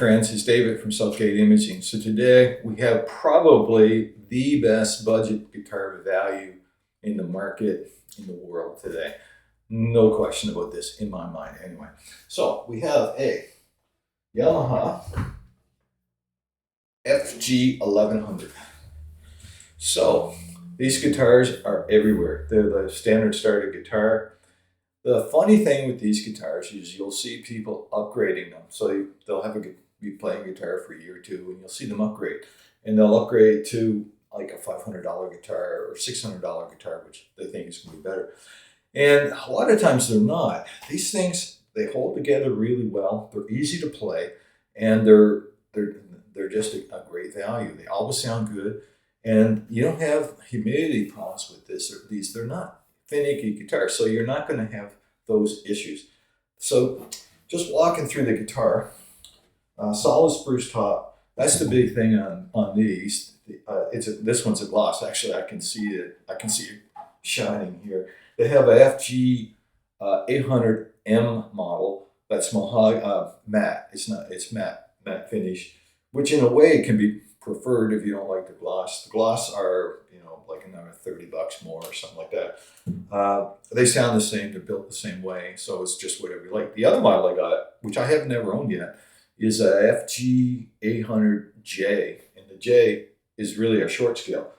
Friends, it's David from Southgate Imaging. So today we have probably the best budget guitar value in the market in the world today. No question about this in my mind anyway. So we have a Yamaha FG800. So these guitars are everywhere. They're the standard starter guitar. The funny thing with these guitars is you'll see people upgrading them. So they'll be playing guitar for a year or two, and you'll see them upgrade. And they'll upgrade to like a $500 guitar or $600 guitar, which they think is going to be better. And a lot of times they're not. These things, they hold together really well. They're easy to play, and they're just a great value. They always sound good, and you don't have humidity problems with this or these. They're not finicky guitars, so you're not going to have those issues. So just walking through the guitar, solid spruce top. That's the big thing on these. This one's a gloss. Actually, I can see it. I can see it shining here. They have a FG 800M model that's matte. It's matte finish, which in a way can be preferred if you don't like the gloss. The gloss are like another $30 more or something like that. They sound the same. They're built the same way, so it's just whatever you like. The other model I got, which I have never owned yet, is a FG800J, and the J is really a short scale.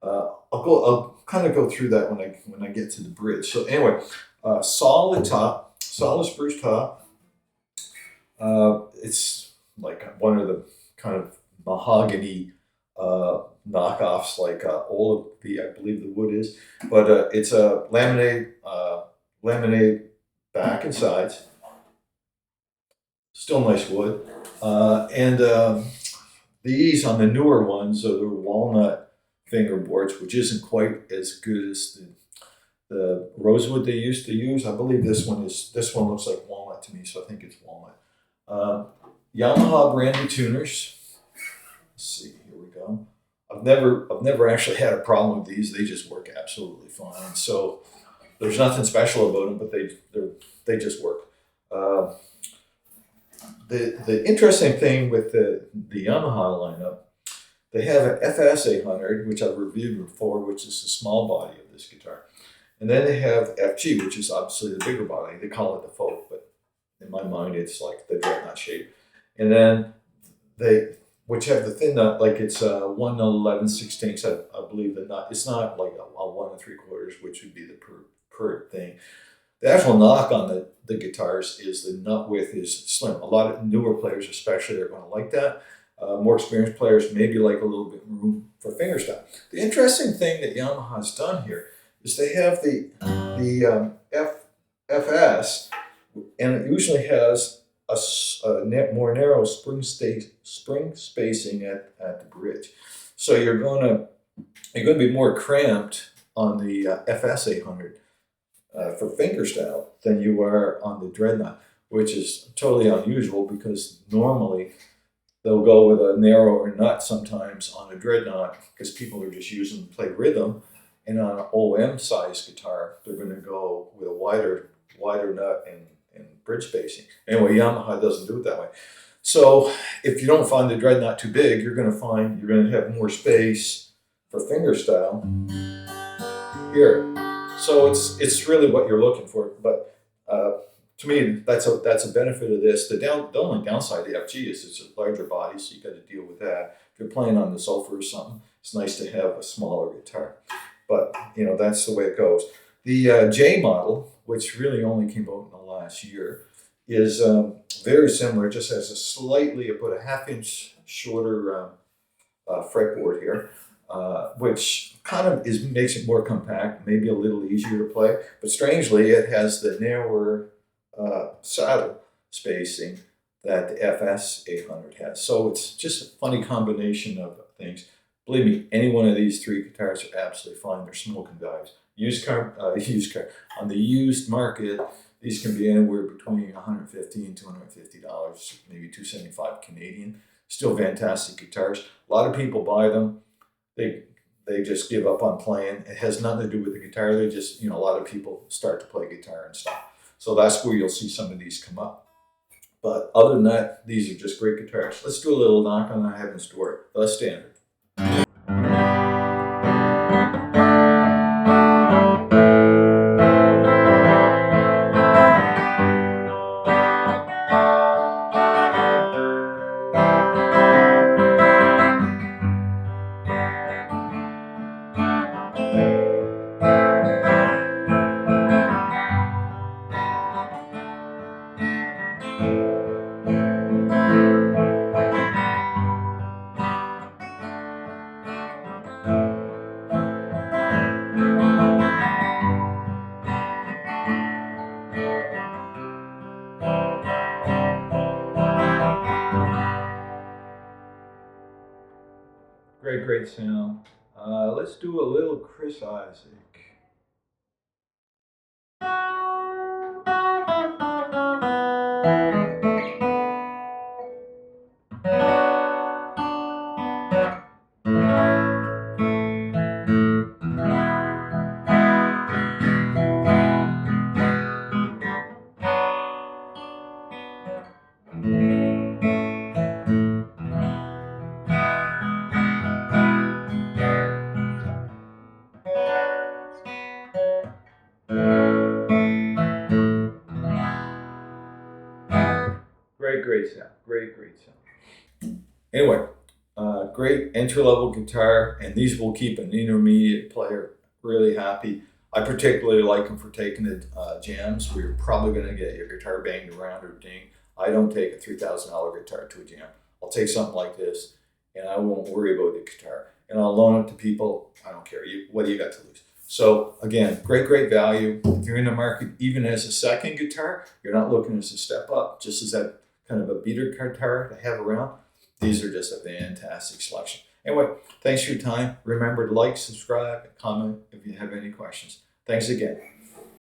I'll kind of go through that when I get to the bridge. So anyway, solid spruce top. It's like one of the kind of mahogany knockoffs, like all of I believe the wood is, but it's a laminate back and sides. Still nice wood, and these on the newer ones are the walnut fingerboards, which isn't quite as good as the rosewood they used to use. I believe this one looks like walnut to me, so I think it's walnut. Yamaha brand new tuners. Let's see, here we go. I've never actually had a problem with these. They just work absolutely fine. So there's nothing special about them, but they just work. The interesting thing with the Yamaha lineup, they have an FS800, which I've reviewed before, which is the small body of this guitar. And then they have FG, which is obviously the bigger body. They call it the Folk, but in my mind, it's like the Dreadnaught shape. And then which have the thin nut, like it's 1/11/16. I believe the nut. It's not like a 1 3/4, which would be the per thing. The actual knock on the guitars is the nut width is slim. A lot of newer players especially are going to like that. More experienced players maybe like a little bit room for fingerstyle. The interesting thing that Yamaha's done here is they have the FS, and it usually has a more narrow spring spacing at the bridge. So you're going to be more cramped on the FS800 for fingerstyle than you are on the Dreadnaught, which is totally unusual because normally they'll go with a narrower nut sometimes on a Dreadnaught because people are just using to play rhythm, and on an OM size guitar they're going to go with a wider nut and bridge spacing. Anyway, Yamaha doesn't do it that way. So if you don't find the Dreadnaught too big, you're going to have more space for fingerstyle here. So it's really what you're looking for. But to me, that's a benefit of this. The only downside of the FG is it's a larger body, so you got to deal with that. If you're playing on the sulfur or something, it's nice to have a smaller guitar. But that's the way it goes. The J model, which really only came out in the last year, is very similar. It just has about a half-inch shorter fretboard here, which kind of makes it more compact, maybe a little easier to play. But strangely, it has the narrower saddle spacing that the FS800 has. So it's just a funny combination of things. Believe me, any one of these three guitars are absolutely fine. They're smoking values. Used car on the used market, these can be anywhere between $150 and $250, maybe $275 Canadian. Still fantastic guitars. A lot of people buy them. They just give up on playing. It has nothing to do with the guitar. They just a lot of people start to play guitar and stuff. So that's where you'll see some of these come up. But other than that, these are just great guitars. Let's do a little knock on I have in store. The standard. Great, great sound. Let's do a little Chris Isaac. Great, great sound. Great, great sound. Anyway, great entry-level guitar, and these will keep an intermediate player really happy. I particularly like them for taking it jams where you're probably going to get your guitar banged around or dinged. I don't take a $3,000 guitar to a jam. I'll take something like this, and I won't worry about the guitar. And I'll loan it to people. I don't care. What do you got to lose? So again, great, great value. If you're in the market, even as a second guitar, you're not looking as a step up, just as that kind of a beater guitar to have around. These are just a fantastic selection. Anyway, thanks for your time. Remember to like, subscribe, and comment if you have any questions. Thanks again.